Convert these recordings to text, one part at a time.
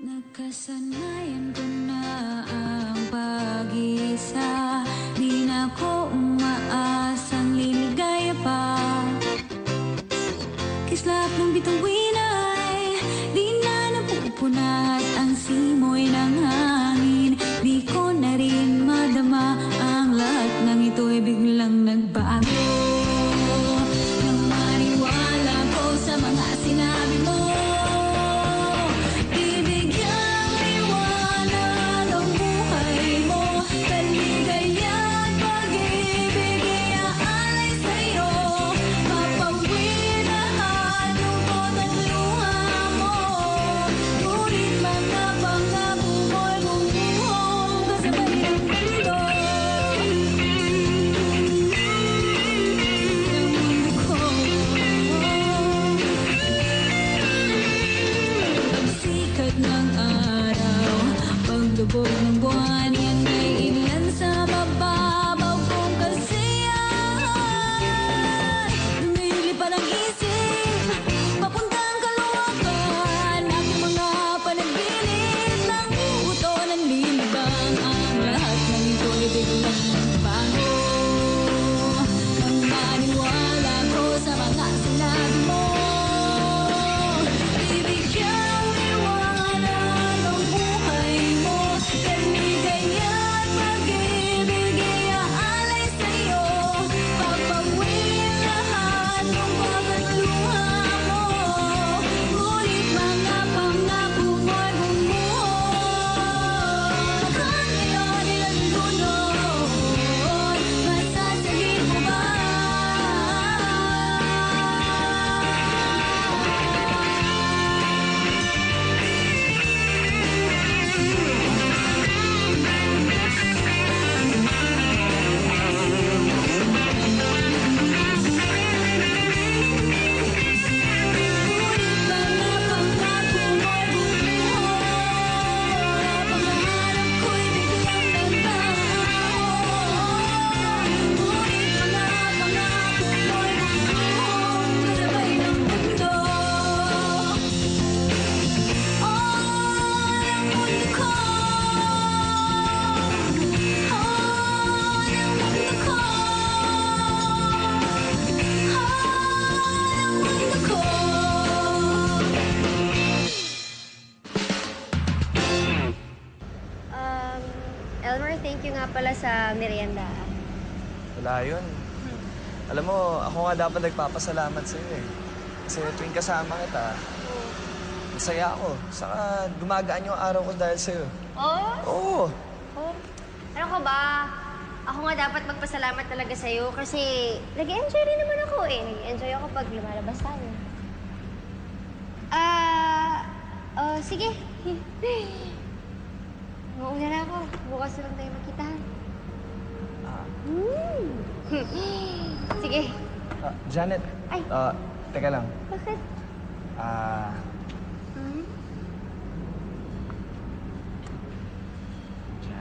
Nakasanayan ko na ang pag-isa, di na ko umaasang liligaya pa. Kislap ng bituin ay di na napupunat ang simoy ng hangin. Di ko na rin madama ang lahat ng ito'y biglang nagbago. Nang maniwala ko sa mga sinabi mo, lubog ng buwan, yan ay ilan sa mababaw kong kasiyahan. Lumilipad ang isip, papuntang kaluwakan, aking mga panaginip ng uto ng lilibang. Ang lahat ng ito'y biglang nagbago. Nang maniwala ko sa mga sinabi mo, ibigyang liwanag ang buhay mo. Kaligaya't pag-ibig iaalay sa'yo, papawin lahat ng pagkatluha mo. Ngunit mga pangako mo'y bumuhon. Hanggang ngayon ay nandunod, masasabihin mo ba? Elmer, thank you nga pala sa merienda. Wala yun. Alam mo, ako nga dapat nagpapasalamat sa'yo eh. Kasi tuwing kasama kita, masaya ako. Saka gumagaan yung araw ko dahil sa'yo. Oh? Oo. Oh. Ano ka ba? Ako nga dapat magpasalamat talaga sa'yo kasi nag-enjoy rin naman ako eh. Nag-enjoy ako pag lumalabas tayo. Sige. Mauna na ako. Bukas lang tayo magkita. Sige. Janet. Ay. Teka lang. Bakit?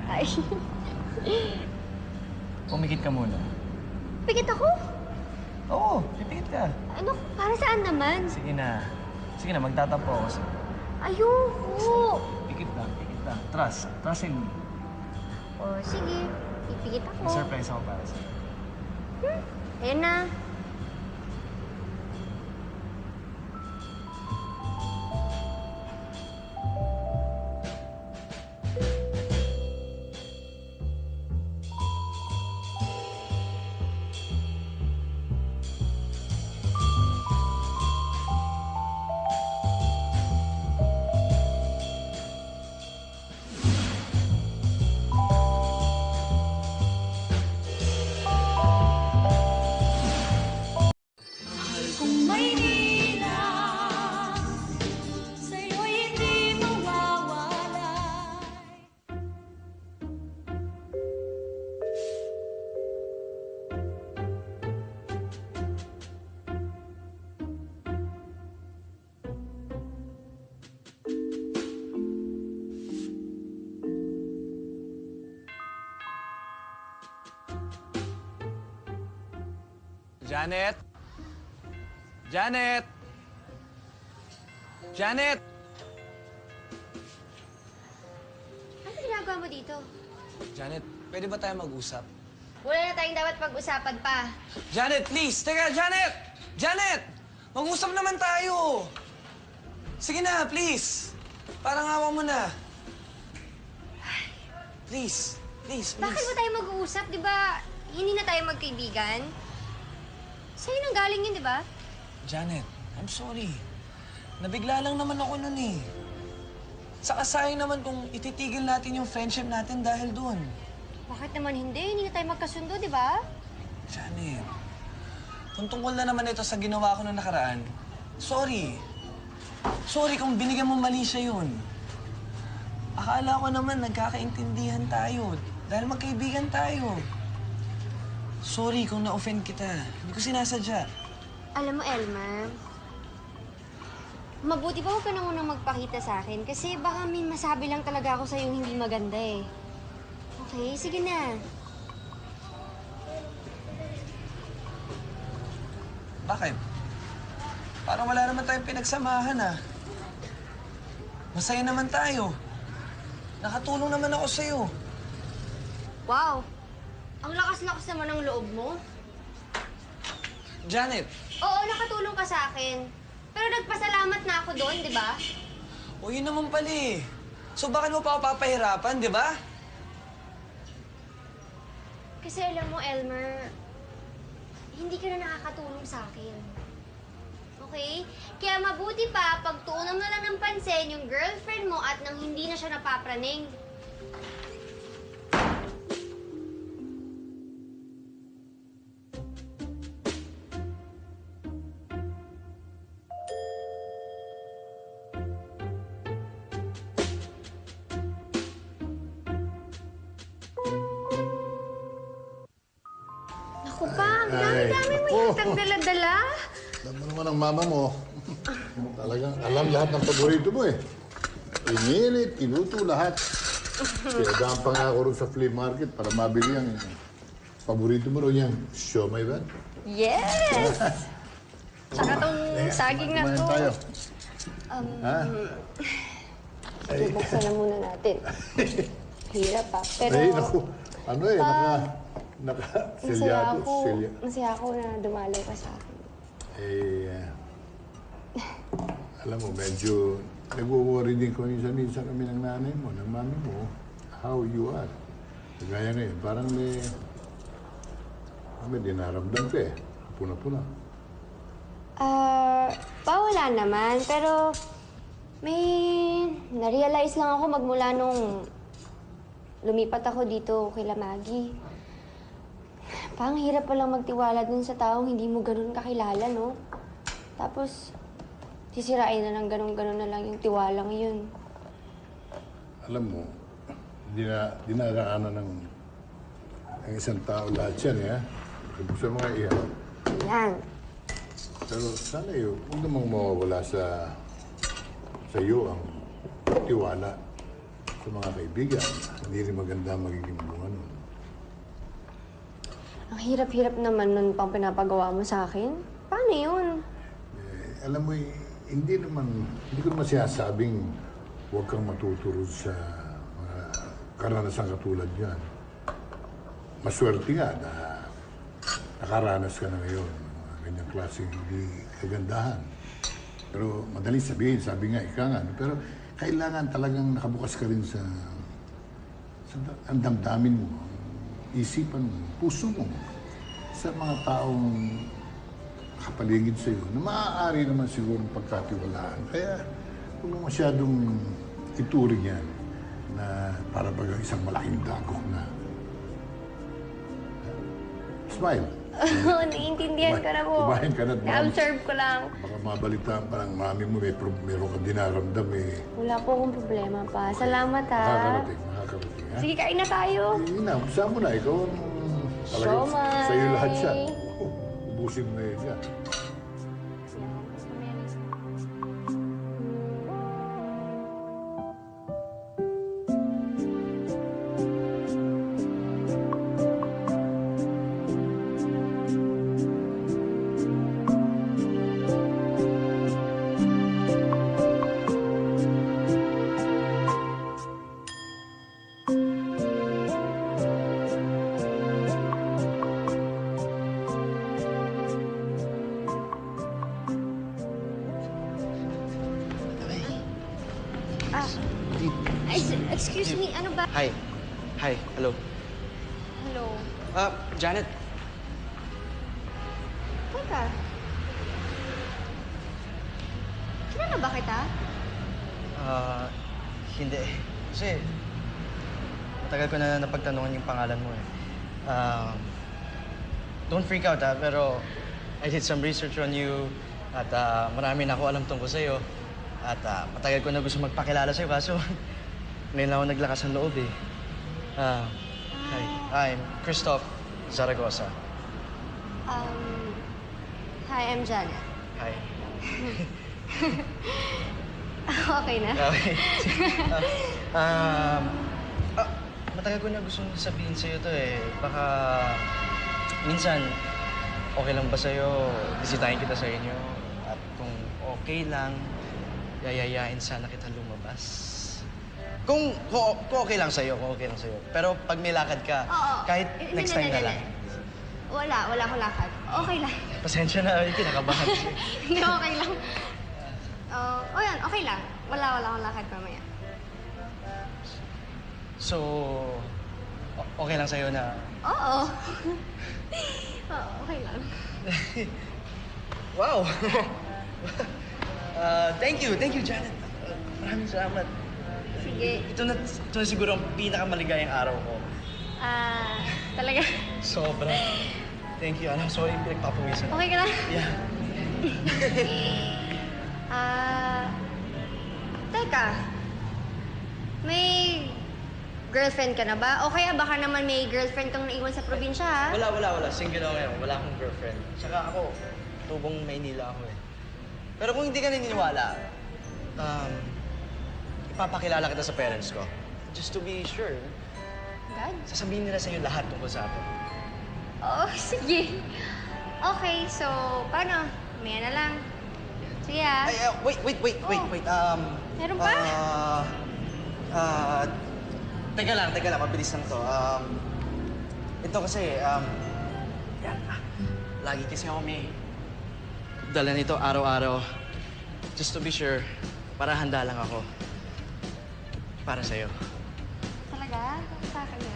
Ay. Pumikit ka muna. Pikit ako? Oo, pipikit ka. Ano? Para saan naman? Sige na. Sige na, magtatampo ako sa'yo. Ayoko. Pikit lang, pikit lang. Trust. Trust in me. O, sige. Pipikit ako. May surprise ako para sa'yo. Ayan na. Janet? Janet? Janet? ginagawa mo dito? Janet, pwede ba tayo mag-usap? Wala na tayong dapat pag-usapan pa. Janet, please! Teka, Janet! Janet! Mag-usap naman tayo! Sige na, please! Parang awa mo na. Please. Please, please. Bakit ba tayo mag-uusap? Di ba hindi na tayo magkaibigan? Sa'yo nang galing yun, di ba? Janet, I'm sorry. Nabigla lang naman ako nun eh. Saka sayang naman kung ititigil natin yung friendship natin dahil doon. Bakit naman hindi? Hindi na tayo magkasundo, di ba? Janet, kung tungkol na naman ito sa ginawa ko noong nakaraan, sorry. Sorry kung binigyan mo mali siya yun. Akala ko naman nagkakaintindihan tayo dahil magkaibigan tayo. Sorry kung na-offend kita. Hindi ko sinasadya. Alam mo, Elmer, mabuti pa huwag ka na munang magpakita sa akin kasi baka may masabi lang talaga ako sa'yo hindi maganda eh. Okay, sige na. Bakit? Parang wala naman tayong pinagsamahan ah. Masaya naman tayo. Nakatulong naman ako sa'yo. Wow! Ang lakas-lakas naman ng loob mo. Janet! Oo, nakatulong ka sa akin. Pero nagpasalamat na ako doon, di ba? O yun naman pala eh. So bakit mo pa ako papahirapan, di ba? Kasi alam mo, Elmer, hindi ka na nakakatulong sa akin. Okay? Kaya mabuti pa, pagtuunan mo na lang ng pansin yung girlfriend mo at nang hindi na siya napapraning. Naku pa, ang dami-dami mo yatang dala-dala. Alam mo naman ang mama mo. Talagang alam lahat ng paborito mo eh. Inilit, tinuto lahat. Pinadaan pa nga ako rin sa flea market para mabili ang paborito mo rin yan. Siomay ba? Yes! Tsaka tong saging na Kumain to. tayo. Ha? Sige, buksan na muna natin. Hirap pa. Pero Ay, naku. Ano eh, masaya naka-selyados. ako, masaya ako na dumalaw ka sa akin. Alam mo, medyo nag-worry din ko minsan kami ng nanay mo, ng mami mo, how you are. Kagaya ngayon, parang may dinaramdam ka eh. Puna-puna. Wala naman. Pero may na-realize lang ako magmula nung lumipat ako dito kila Maggie. Parang hirap palang magtiwala dun sa taong hindi mo ganun kakilala, no? Tapos, sisirain na ng ganun-ganun na lang yung tiwalang yun. Alam mo, dinaraanan ng isang tao lahat yan, eh. Gusto mo nga iyan. Yan. Pero sana yun, huwag namang mawawala sa iyo ang tiwala sa mga kaibigan. Hindi rin maganda magiging bunga nun. Ang hirap-hirap naman nun pang pinapagawa mo sa akin. Paano yun? Alam mo, hindi ko naman sinasabing huwag kang matuturo sa mga karanasan katulad yan. Maswerte nga na nakaranas ka na ngayon ng mga ganyang klaseng hindi kagandahan. Pero madaling sabihin, sabi nga, ika nga. Pero kailangan talagang nakabukas ka rin sa ang damdamin mo, isipan mo, puso mo, sa mga taong kapaligid sa iyo na maaari naman siguro pagkatiwalaan. Kaya huwag mo masyadong ituring yan na para bagang isang malaking dagok na. Smile. Naiintindihan ka na po. Kumain ka na at Na-observe ko lang. baka mabalitaan pa ng mami mo, meron kang dinaramdam eh. Wala po akong problema pa. Salamat, ha. Makakarating ha. Sige, kain na tayo. Hindi na, umpisa mo na. Ikaw ang talagang Siomay. sa'yo lahat siya. Ubusin mo na yun siya. Ah, excuse me, ano ba? Hi. Hi. Hello. Hello. Janet. Teka. Kilala ba kita? Hindi. Kasi, matagal ko na napagtanungan yung pangalan mo eh. Don't freak out pero I did some research on you at marami na ako alam tungkol sa'yo. At matagal ko na gusto magpakilala sa'yo kaso ngayon lang ako naglakas ng loob eh. Hi. I'm Christoph Zaragoza. Hi, I'm Janet. Hi. Okay na? Okay. Matagal ko na gustong sabihin sa'yo to eh. Baka minsan, okay lang ba sa'yo? Bisitahin kita sa inyo. At kung okay lang, yayayain sana kita lumabas. Kung okay lang sa'yo, kung okay lang sa'yo. Pero pag may lakad ka, Oo. kahit next time na lang. Wala akong lakad. Okay lang. Pasensya na, kinakabahan ko. Hindi, okay lang. Yan, okay lang. Wala akong lakad mamaya. So, okay lang sa'yo na... Oo. Oo, okay lang. Wow! Thank you, Janet. Maraming salamat. Sige. Ito na siguro ang pinakamaligayang araw ko. Talaga. Sobra. Thank you. Sorry, pinagpapawisan. Okay ka lang? Yeah. Teka. May girlfriend ka na ba? O kaya baka naman may girlfriend kang naiwan sa probinsya, ha? Wala. Single ako ngayon. Wala akong girlfriend. Tsaka ako, tubong Maynila ako eh. Pero kung hindi ka naniniwala, ipapakilala kita sa parents ko. Just to be sure. God? Sasabihin nila sa'yo lahat tungkol sa atin. Oh, sige. Okay, so, paano? Maya na lang. Sige, ah. Ay, wait. Meron pa? Teka lang. Mabilis lang to. Ito kasi, yan. Lagi kasi ako may dala nito araw-araw. Just to be sure, para handa lang ako. Para sa'yo. Talaga? Sa akin yan.